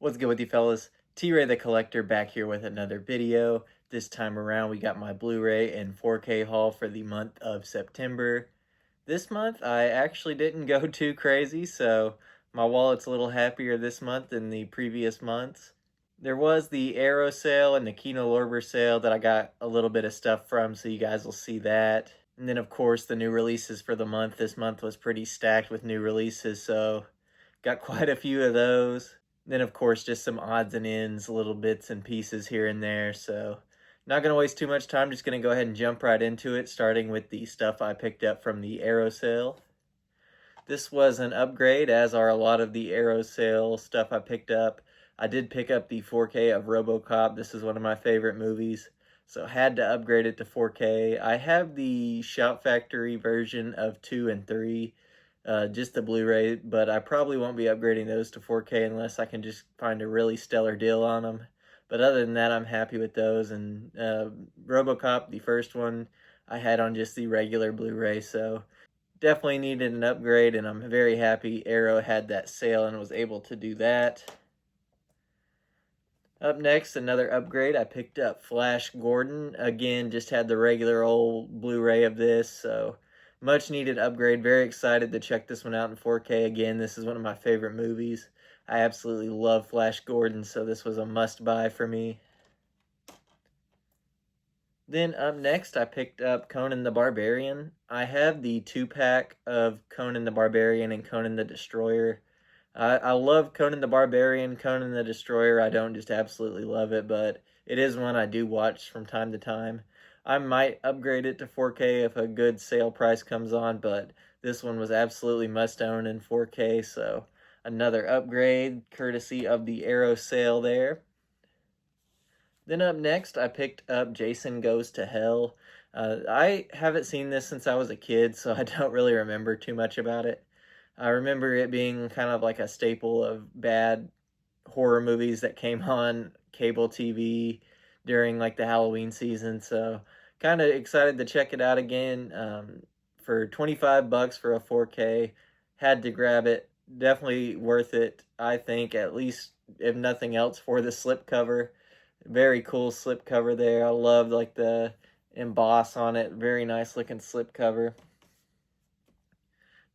What's good with you fellas? T-Ray the Collector back here with another video. This time around we got my Blu-ray and 4K haul for the month of September. This month I actually didn't go too crazy, so my wallet's a little happier this month than the previous months. There was the Arrow sale and the Kino Lorber sale that I got a little bit of stuff from, so you guys will see that. And then of course the new releases for the month. This month was pretty stacked with new releases, so got quite a few of those. Then, of course, just some odds and ends, little bits and pieces here and there. So, not going to waste too much time. Just going to go ahead and jump right into it, starting with the stuff I picked up from the Arrow sale. This was an upgrade, as are a lot of the Arrow sale stuff I picked up. I did pick up the 4K of RoboCop. This is one of my favorite movies, so had to upgrade it to 4K. I have the Shout Factory version of 2 and 3, just the Blu-ray, but I probably won't be upgrading those to 4K unless I can just find a really stellar deal on them. But other than that, I'm happy with those. And RoboCop, the first one, I had on just the regular Blu-ray, so definitely needed an upgrade, and I'm very happy Arrow had that sale and was able to do that. Up next, another upgrade. I picked up Flash Gordon. Again, just had the regular old Blu-ray of this, so much needed upgrade. Very excited to check this one out in 4K. Again, this is one of my favorite movies. I absolutely love Flash Gordon, so this was a must-buy for me. Then up next, I picked up Conan the Barbarian. I have the 2-pack of Conan the Barbarian and Conan the Destroyer. I love Conan the Barbarian, Conan the Destroyer. I don't just absolutely love it, but it is one I do watch from time to time. I might upgrade it to 4K if a good sale price comes on, but this one was absolutely must own in 4K, so another upgrade courtesy of the Arrow sale there. Then up next, I picked up Jason Goes to Hell. I haven't seen this since I was a kid, so I don't really remember too much about it. I remember it being kind of like a staple of bad horror movies that came on cable TV during like the Halloween season, so kind of excited to check it out again. For 25 bucks for a 4K, had to grab it. Definitely worth it, I think, at least if nothing else for the slipcover. Very cool slipcover there. I love like the emboss on it. Very nice looking slipcover.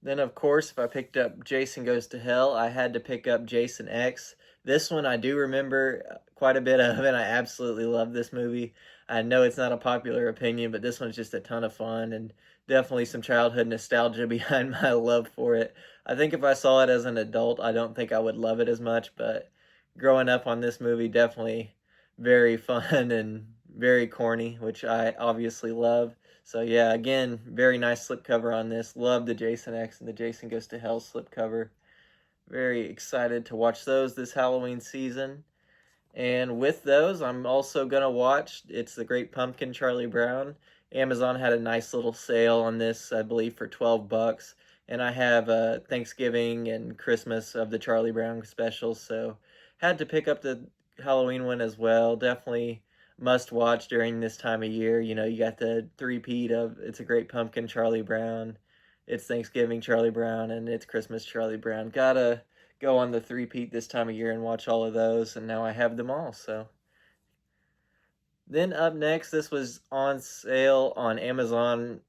Then, of course, if I picked up Jason Goes to Hell, I had to pick up Jason X. This one I do remember quite a bit of, and I absolutely love this movie. I know it's not a popular opinion, but this one's just a ton of fun, and definitely some childhood nostalgia behind my love for it. I think if I saw it as an adult, I don't think I would love it as much, but growing up on this movie, definitely very fun and very corny, which I obviously love. So yeah, again, very nice slipcover on this. Love the Jason X and the Jason Goes to Hell slipcover. Very excited to watch those this Halloween season. And with those, I'm also going to watch It's the Great Pumpkin, Charlie Brown. Amazon had a nice little sale on this, I believe, for 12 bucks. And I have Thanksgiving and Christmas of the Charlie Brown specials, so had to pick up the Halloween one as well. Definitely must watch during this time of year. You know, you got the three-peat of It's a Great Pumpkin, Charlie Brown, It's Thanksgiving, Charlie Brown, and It's Christmas, Charlie Brown. Gotta go on the three-peat this time of year and watch all of those, and now I have them all, so. Then up next, this was on sale on Amazon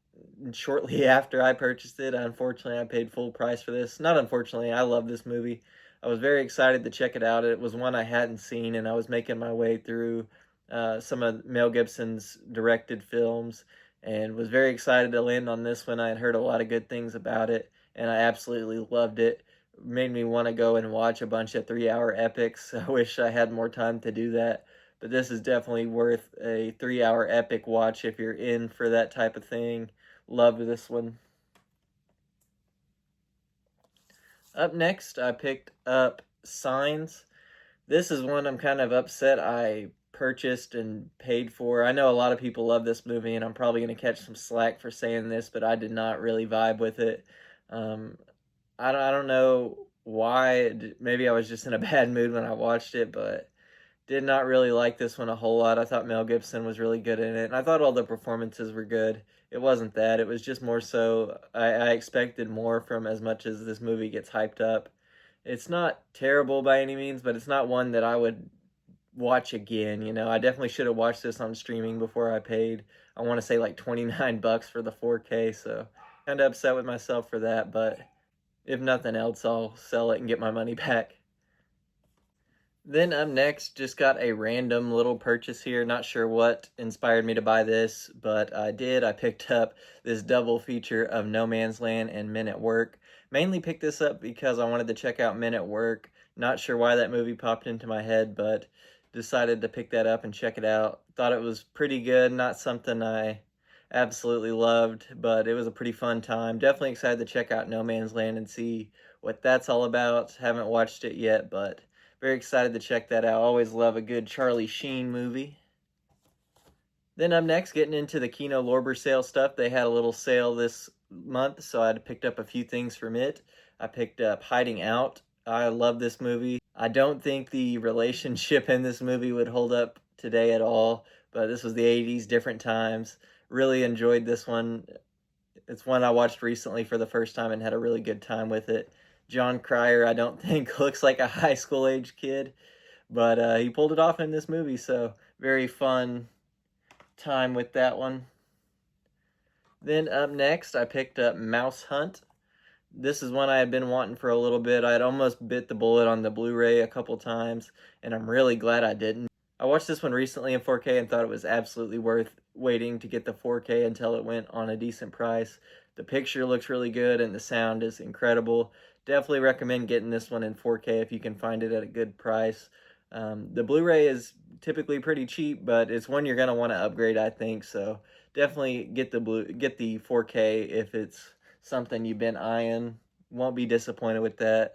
shortly after I purchased it. Unfortunately, I paid full price for this. Not unfortunately, I love this movie. I was very excited to check it out. It was one I hadn't seen, and I was making my way through some of Mel Gibson's directed films, and was very excited to land on this one. I had heard a lot of good things about it, and I absolutely loved it. Made me want to go and watch a bunch of 3-hour epics. I wish I had more time to do that, but this is definitely worth a 3-hour epic watch if you're in for that type of thing. Love this one. Up next, I picked up Signs. This is one I'm kind of upset I purchased and paid for. I know a lot of people love this movie, and I'm probably going to catch some slack for saying this, but I did not really vibe with it. Um, I don't know why. Maybe I was just in a bad mood when I watched it, but did not really like this one a whole lot. I thought Mel Gibson was really good in it, and I thought all the performances were good. It wasn't that. It was just more so I expected more from as much as this movie gets hyped up. It's not terrible by any means, but it's not one that I would watch again. I definitely should have watched this on streaming before I paid. I want to say like 29 bucks for the 4K, so kind of upset with myself for that, but if nothing else, I'll sell it and get my money back. Then up next, just got a random little purchase here. Not sure what inspired me to buy this, but I did. I picked up this double feature of No Man's Land and Men at Work. Mainly picked this up because I wanted to check out Men at Work. Not sure why that movie popped into my head, but decided to pick that up and check it out. Thought it was pretty good. Not something I absolutely loved, but it was a pretty fun time. Definitely excited to check out No Man's Land and see what that's all about. Haven't watched it yet, but very excited to check that out. Always love a good Charlie Sheen movie. Then up next, getting into the Kino Lorber sale stuff. They had a little sale this month, so I picked up a few things from it. I picked up Hiding Out. I love this movie. I don't think the relationship in this movie would hold up today at all, but this was the 80s, different times. Really enjoyed this one. It's one I watched recently for the first time and had a really good time with it. John Cryer, I don't think looks like a high school age kid, but he pulled it off in this movie, so very fun time with that one. Then up next, I picked up Mouse Hunt. This is one I had been wanting for a little bit. I had almost bit the bullet on the Blu-ray a couple times, and I'm really glad I didn't. I watched this one recently in 4K and thought it was absolutely worth waiting to get the 4K until it went on a decent price. The picture looks really good and the sound is incredible. Definitely recommend getting this one in 4K if you can find it at a good price. The Blu-ray is typically pretty cheap, but it's one you're gonna want to upgrade, I think. So definitely get the 4K if it's something you've been eyeing. Won't be disappointed with that.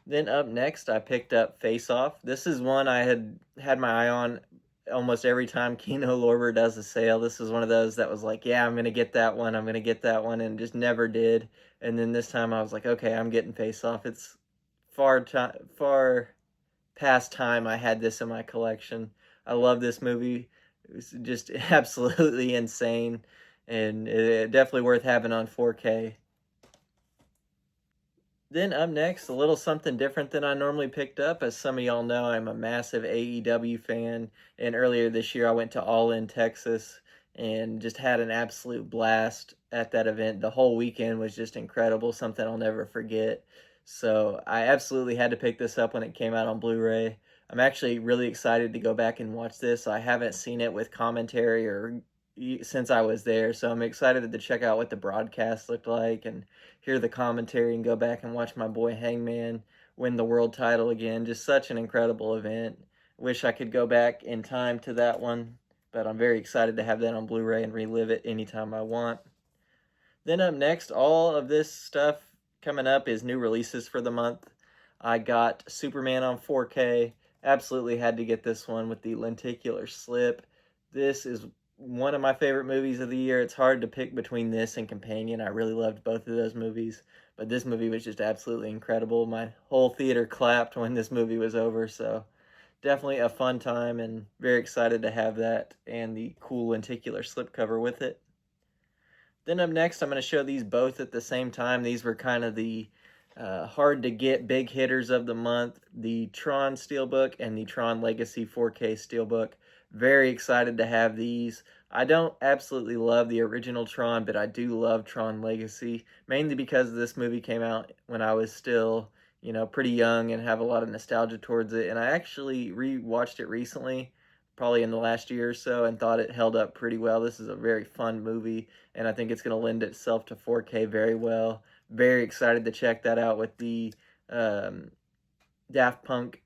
Then up next, I picked up Face Off. This is one I had my eye on almost every time Kino Lorber does a sale. This is one of those that was like, yeah, I'm gonna get that one. I'm gonna get that one, and just never did. And then this time I was like, okay, I'm getting Face Off. It's far past time I had this in my collection. I love this movie. It was just absolutely insane, and definitely worth having on 4K. Then up next, a little something different than I normally picked up. As some of y'all know, I'm a massive AEW fan, and earlier this year I went to All In Texas and just had an absolute blast at that event. The whole weekend was just incredible, something I'll never forget. So I absolutely had to pick this up when it came out on Blu-ray. I'm actually really excited to go back and watch this. I haven't seen it with commentary or since I was there, so I'm excited to check out what the broadcast looked like and hear the commentary and go back and watch my boy Hangman win the world title again. Just such an incredible event. Wish I could go back in time to that one, but I'm very excited to have that on Blu-ray and relive it anytime I want. Then up next, all of this stuff coming up is new releases for the month. I got Superman on 4K. Absolutely had to get this one with the lenticular slip. This is one of my favorite movies of the year. It's hard to pick between this and Companion. I really loved both of those movies, but this movie was just absolutely incredible. My whole theater clapped when this movie was over, so definitely a fun time and very excited to have that and the cool lenticular slipcover with it. Then up next, I'm going to show these both at the same time. These were kind of the hard to get big hitters of the month, the Tron Steelbook and the Tron Legacy 4K Steelbook. Very excited to have these. I don't absolutely love the original Tron, but I do love Tron Legacy, mainly because this movie came out when I was still, pretty young and have a lot of nostalgia towards it. And I actually re-watched it recently, probably in the last year or so, and thought it held up pretty well. This is a very fun movie, and I think it's going to lend itself to 4K very well. Very excited to check that out with the Daft Punk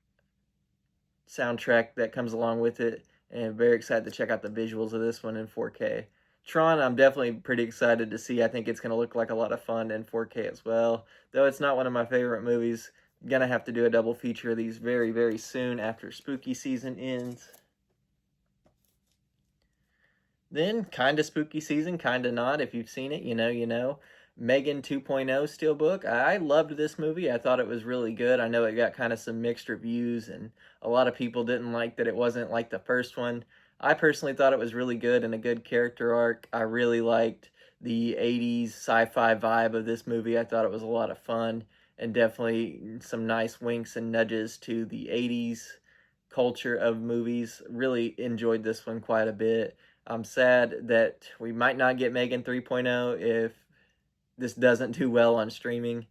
soundtrack that comes along with it, and very excited to check out the visuals of this one in 4K. Tron, I'm definitely pretty excited to see. I think it's going to look like a lot of fun in 4K as well. Though it's not one of my favorite movies, I'm going to have to do a double feature of these very, very soon after spooky season ends. Then, kind of spooky season, kind of not. If you've seen it, you know. Megan 2.0 Steelbook. I loved this movie. I thought it was really good. I know it got kind of some mixed reviews, and a lot of people didn't like that it wasn't like the first one. I personally thought it was really good and a good character arc. I really liked the 80s sci-fi vibe of this movie. I thought it was a lot of fun, and definitely some nice winks and nudges to the 80s culture of movies. Really enjoyed this one quite a bit. I'm sad that we might not get Megan 3.0 if this doesn't do well on streaming.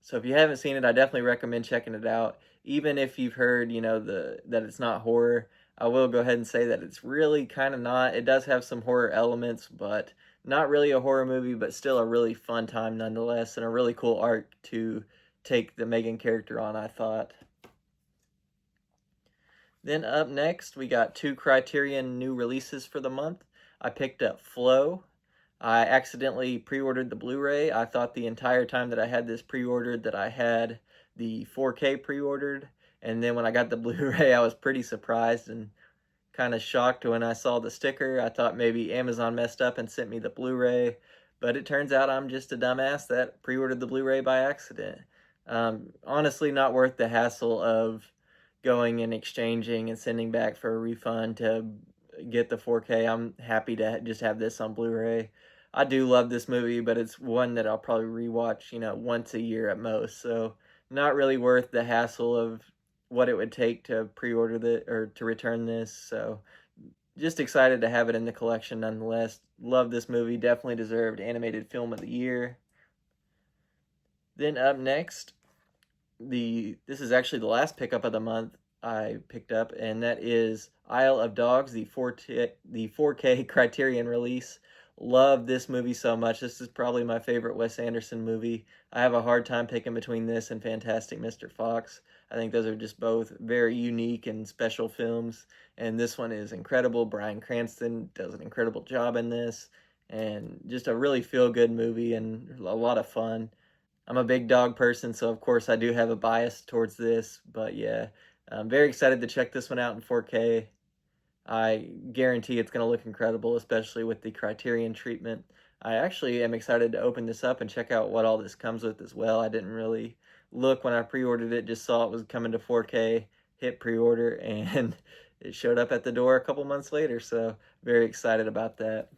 So if you haven't seen it, I definitely recommend checking it out. Even if you've heard, that it's not horror, I will go ahead and say that it's really kind of not. It does have some horror elements, but not really a horror movie, but still a really fun time nonetheless, and a really cool arc to take the Megan character on, I thought. Then up next, we got two Criterion new releases for the month. I picked up Flow. I accidentally pre-ordered the Blu-ray. I thought the entire time that I had this pre-ordered that I had the 4K pre-ordered, and then when I got the Blu-ray, I was pretty surprised and kind of shocked when I saw the sticker. I thought maybe Amazon messed up and sent me the Blu-ray, but it turns out I'm just a dumbass that pre-ordered the Blu-ray by accident. Honestly, not worth the hassle of going and exchanging and sending back for a refund to get the 4K. I'm happy to just have this on Blu-ray. I do love this movie, but it's one that I'll probably rewatch, once a year at most. So not really worth the hassle of what it would take to pre-order or to return this. So just excited to have it in the collection nonetheless. Love this movie. Definitely deserved animated film of the year. Then up next, this is actually the last pickup of the month I picked up, and that is Isle of Dogs, the 4K Criterion release. Love this movie so much. This is probably my favorite Wes Anderson movie. I have a hard time picking between this and Fantastic Mr. Fox. I think those are just both very unique and special films, and this one is incredible. Bryan Cranston does an incredible job in this, and just a really feel-good movie and a lot of fun. I'm a big dog person, so of course I do have a bias towards this, but yeah, I'm very excited to check this one out in 4K. I guarantee it's going to look incredible, especially with the Criterion treatment. I actually am excited to open this up and check out what all this comes with as well. I didn't really look when I pre-ordered it, just saw it was coming to 4K, hit pre-order, and it showed up at the door a couple months later, so very excited about that.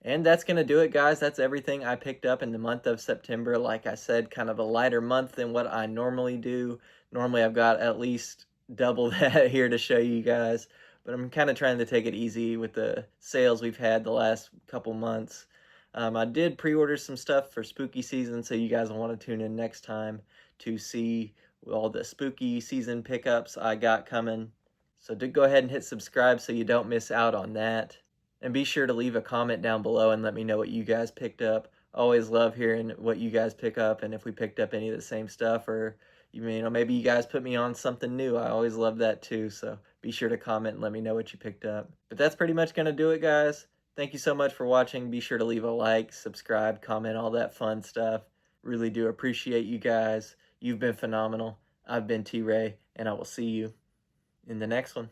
And that's going to do it, guys. That's everything I picked up in the month of September. Like I said, kind of a lighter month than what I normally do. Normally, I've got at least double that here to show you guys. But I'm kind of trying to take it easy with the sales we've had the last couple months. I did pre-order some stuff for spooky season, so you guys will want to tune in next time to see all the spooky season pickups I got coming. So do go ahead and hit subscribe so you don't miss out on that. And be sure to leave a comment down below and let me know what you guys picked up. Always love hearing what you guys pick up and if we picked up any of the same stuff, or maybe you guys put me on something new. I always love that too. So be sure to comment and let me know what you picked up. But that's pretty much going to do it, guys. Thank you so much for watching. Be sure to leave a like, subscribe, comment, all that fun stuff. Really do appreciate you guys. You've been phenomenal. I've been T-Ray, and I will see you in the next one.